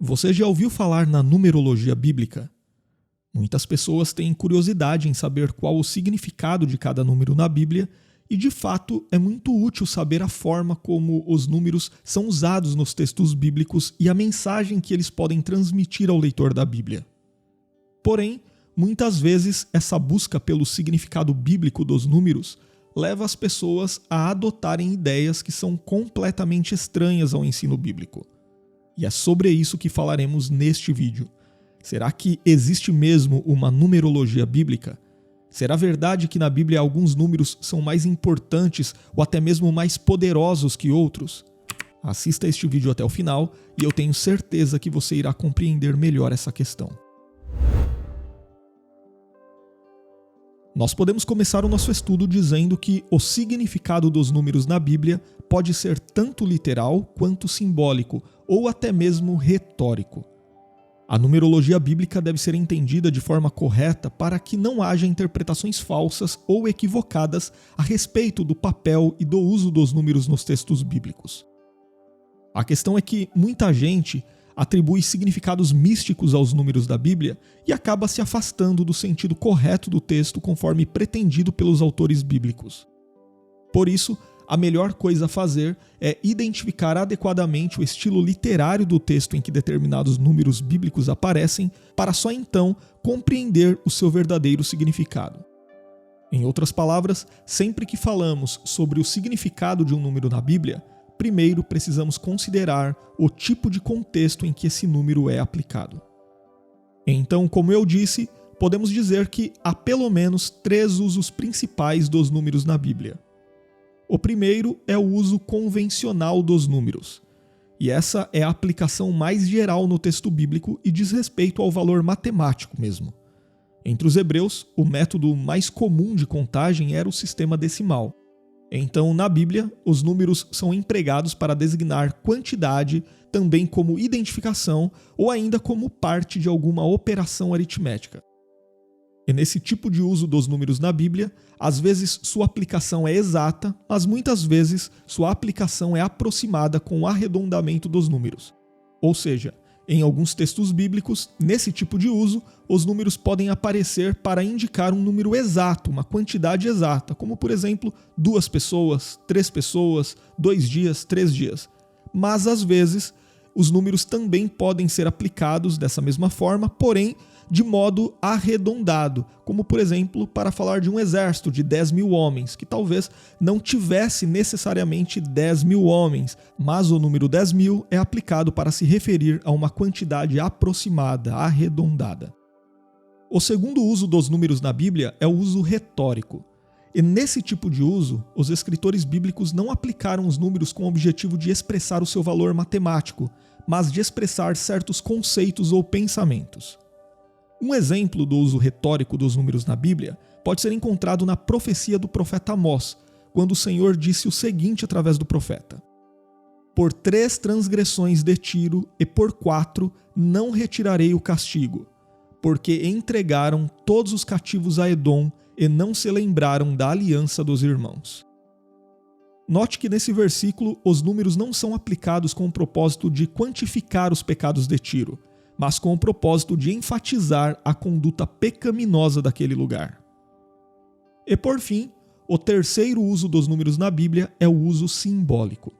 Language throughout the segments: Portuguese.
Você já ouviu falar na numerologia bíblica? Muitas pessoas têm curiosidade em saber qual o significado de cada número na Bíblia e, de fato, é muito útil saber a forma como os números são usados nos textos bíblicos e a mensagem que eles podem transmitir ao leitor da Bíblia. Porém, muitas vezes essa busca pelo significado bíblico dos números leva as pessoas a adotarem ideias que são completamente estranhas ao ensino bíblico. E é sobre isso que falaremos neste vídeo. Será que existe mesmo uma numerologia bíblica? Será verdade que na Bíblia alguns números são mais importantes ou até mesmo mais poderosos que outros? Assista este vídeo até o final e eu tenho certeza que você irá compreender melhor essa questão. Nós podemos começar o nosso estudo dizendo que o significado dos números na Bíblia pode ser tanto literal quanto simbólico, ou até mesmo retórico. A numerologia bíblica deve ser entendida de forma correta para que não haja interpretações falsas ou equivocadas a respeito do papel e do uso dos números nos textos bíblicos. A questão é que muita gente atribui significados místicos aos números da Bíblia e acaba se afastando do sentido correto do texto conforme pretendido pelos autores bíblicos. Por isso, a melhor coisa a fazer é identificar adequadamente o estilo literário do texto em que determinados números bíblicos aparecem, para só então compreender o seu verdadeiro significado. Em outras palavras, sempre que falamos sobre o significado de um número na Bíblia, primeiro precisamos considerar o tipo de contexto em que esse número é aplicado. Então, como eu disse, podemos dizer que há pelo menos 3 usos principais dos números na Bíblia. O primeiro é o uso convencional dos números, e essa é a aplicação mais geral no texto bíblico e diz respeito ao valor matemático mesmo. Entre os hebreus, o método mais comum de contagem era o sistema decimal. Então, na Bíblia, os números são empregados para designar quantidade, também como identificação ou ainda como parte de alguma operação aritmética. E nesse tipo de uso dos números na Bíblia, às vezes sua aplicação é exata, mas muitas vezes sua aplicação é aproximada com o arredondamento dos números. Ou seja, em alguns textos bíblicos, nesse tipo de uso, os números podem aparecer para indicar um número exato, uma quantidade exata, como por exemplo, 2 pessoas, 3 pessoas, 2 dias, 3 dias. Mas às vezes, os números também podem ser aplicados dessa mesma forma, porém de modo arredondado, como por exemplo para falar de um exército de 10.000 homens, que talvez não tivesse necessariamente 10.000 homens, mas o número 10.000 é aplicado para se referir a uma quantidade aproximada, arredondada. O segundo uso dos números na Bíblia é o uso retórico. E nesse tipo de uso, os escritores bíblicos não aplicaram os números com o objetivo de expressar o seu valor matemático, mas de expressar certos conceitos ou pensamentos. Um exemplo do uso retórico dos números na Bíblia pode ser encontrado na profecia do profeta Amós, quando o Senhor disse o seguinte através do profeta: "Por 3 transgressões de Tiro e por 4 não retirarei o castigo, porque entregaram todos os cativos a Edom e não se lembraram da aliança dos irmãos." Note que nesse versículo os números não são aplicados com o propósito de quantificar os pecados de Tiro, mas com o propósito de enfatizar a conduta pecaminosa daquele lugar. E por fim, o terceiro uso dos números na Bíblia é o uso simbólico.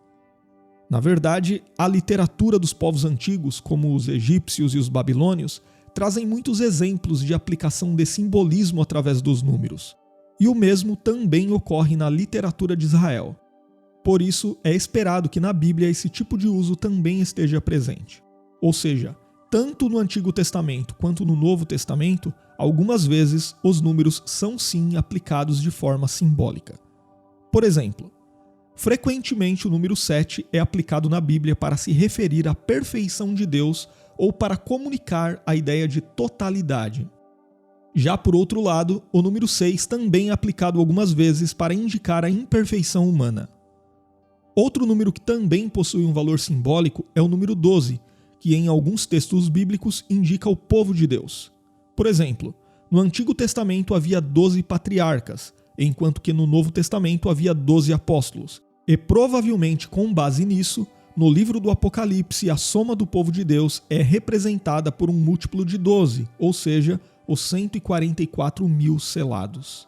Na verdade, a literatura dos povos antigos, como os egípcios e os babilônios, trazem muitos exemplos de aplicação de simbolismo através dos números. E o mesmo também ocorre na literatura de Israel. Por isso, é esperado que na Bíblia esse tipo de uso também esteja presente. Ou seja, tanto no Antigo Testamento quanto no Novo Testamento, algumas vezes os números são sim aplicados de forma simbólica. Por exemplo, frequentemente o número 7 é aplicado na Bíblia para se referir à perfeição de Deus ou para comunicar a ideia de totalidade. Já por outro lado, o número 6 também é aplicado algumas vezes para indicar a imperfeição humana. Outro número que também possui um valor simbólico é o número 12, que em alguns textos bíblicos indica o povo de Deus. Por exemplo, no Antigo Testamento havia 12 patriarcas, enquanto que no Novo Testamento havia 12 apóstolos. E provavelmente com base nisso, no livro do Apocalipse, a soma do povo de Deus é representada por um múltiplo de 12, ou seja, os 144 mil selados.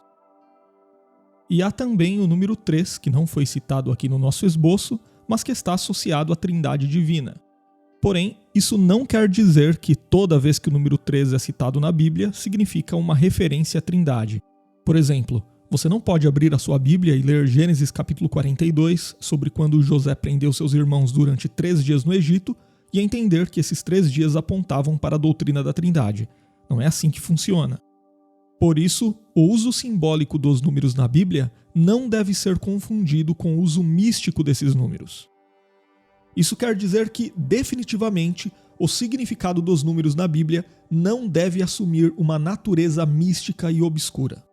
E há também o número 3, que não foi citado aqui no nosso esboço, mas que está associado à Trindade Divina. Porém, isso não quer dizer que toda vez que o número 3 é citado na Bíblia, significa uma referência à Trindade. Por exemplo, você não pode abrir a sua Bíblia e ler Gênesis capítulo 42, sobre quando José prendeu seus irmãos durante 3 dias no Egito, e entender que esses 3 dias apontavam para a doutrina da Trindade. Não é assim que funciona. Por isso, o uso simbólico dos números na Bíblia não deve ser confundido com o uso místico desses números. Isso quer dizer que, definitivamente, o significado dos números na Bíblia não deve assumir uma natureza mística e obscura.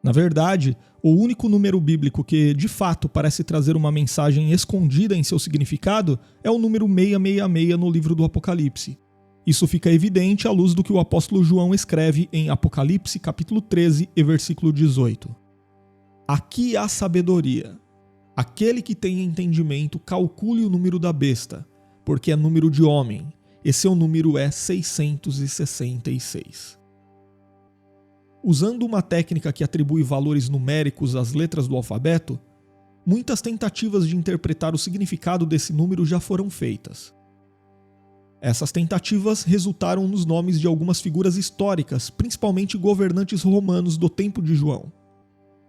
Na verdade, o único número bíblico que, de fato, parece trazer uma mensagem escondida em seu significado é o número 666 no livro do Apocalipse. Isso fica evidente à luz do que o apóstolo João escreve em Apocalipse capítulo 13 e versículo 18. Aqui há sabedoria. Aquele que tem entendimento, calcule o número da besta, porque é número de homem, e seu número é 666. Usando uma técnica que atribui valores numéricos às letras do alfabeto, muitas tentativas de interpretar o significado desse número já foram feitas. Essas tentativas resultaram nos nomes de algumas figuras históricas, principalmente governantes romanos do tempo de João.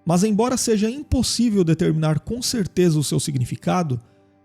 Mas embora seja impossível determinar com certeza o seu significado,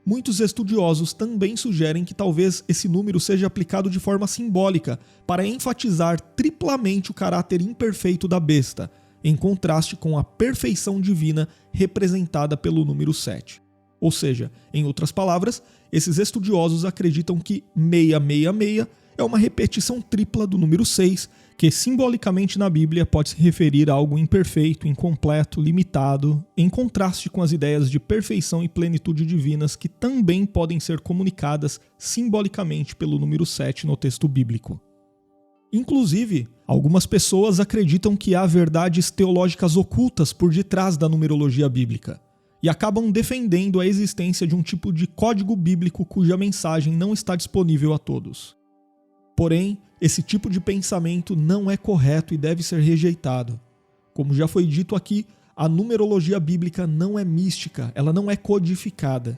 muitos estudiosos também sugerem que talvez esse número seja aplicado de forma simbólica para enfatizar triplamente o caráter imperfeito da besta, em contraste com a perfeição divina representada pelo número 7. Ou seja, em outras palavras, esses estudiosos acreditam que 666 é uma repetição tripla do número 6, que simbolicamente na Bíblia pode se referir a algo imperfeito, incompleto, limitado, em contraste com as ideias de perfeição e plenitude divinas que também podem ser comunicadas simbolicamente pelo número 7 no texto bíblico. Inclusive, algumas pessoas acreditam que há verdades teológicas ocultas por detrás da numerologia bíblica, e acabam defendendo a existência de um tipo de código bíblico cuja mensagem não está disponível a todos. Porém, esse tipo de pensamento não é correto e deve ser rejeitado. Como já foi dito aqui, a numerologia bíblica não é mística, ela não é codificada.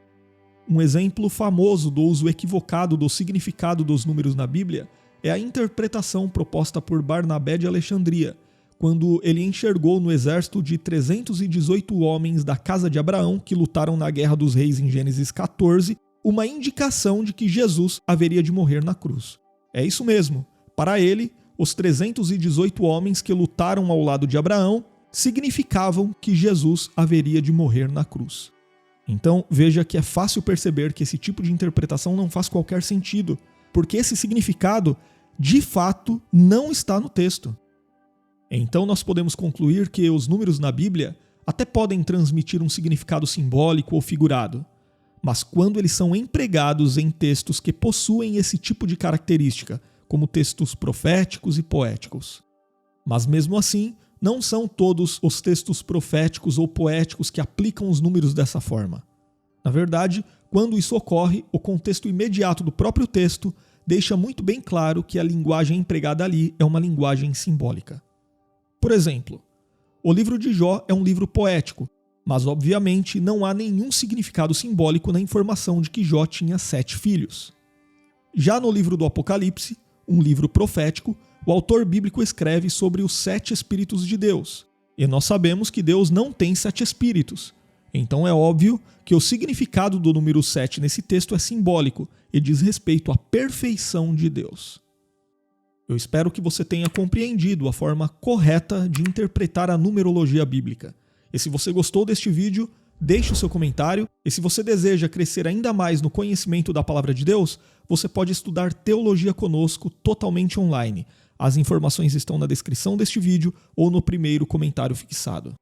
Um exemplo famoso do uso equivocado do significado dos números na Bíblia é a interpretação proposta por Barnabé de Alexandria, quando ele enxergou no exército de 318 homens da casa de Abraão que lutaram na Guerra dos Reis em Gênesis 14, uma indicação de que Jesus haveria de morrer na cruz. É isso mesmo. Para ele, os 318 homens que lutaram ao lado de Abraão significavam que Jesus haveria de morrer na cruz. Então, veja que é fácil perceber que esse tipo de interpretação não faz qualquer sentido, porque esse significado, de fato, não está no texto. Então, nós podemos concluir que os números na Bíblia até podem transmitir um significado simbólico ou figurado, mas quando eles são empregados em textos que possuem esse tipo de característica, como textos proféticos e poéticos. Mas mesmo assim, não são todos os textos proféticos ou poéticos que aplicam os números dessa forma. Na verdade, quando isso ocorre, o contexto imediato do próprio texto deixa muito bem claro que a linguagem empregada ali é uma linguagem simbólica. Por exemplo, o livro de Jó é um livro poético, mas obviamente não há nenhum significado simbólico na informação de que Jó tinha 7 filhos. Já no livro do Apocalipse, um livro profético, o autor bíblico escreve sobre os 7 Espíritos de Deus, e nós sabemos que Deus não tem 7 Espíritos. Então é óbvio que o significado do número 7 nesse texto é simbólico e diz respeito à perfeição de Deus. Eu espero que você tenha compreendido a forma correta de interpretar a numerologia bíblica. E se você gostou deste vídeo, deixe o seu comentário. E se você deseja crescer ainda mais no conhecimento da Palavra de Deus, você pode estudar teologia conosco totalmente online. As informações estão na descrição deste vídeo ou no primeiro comentário fixado.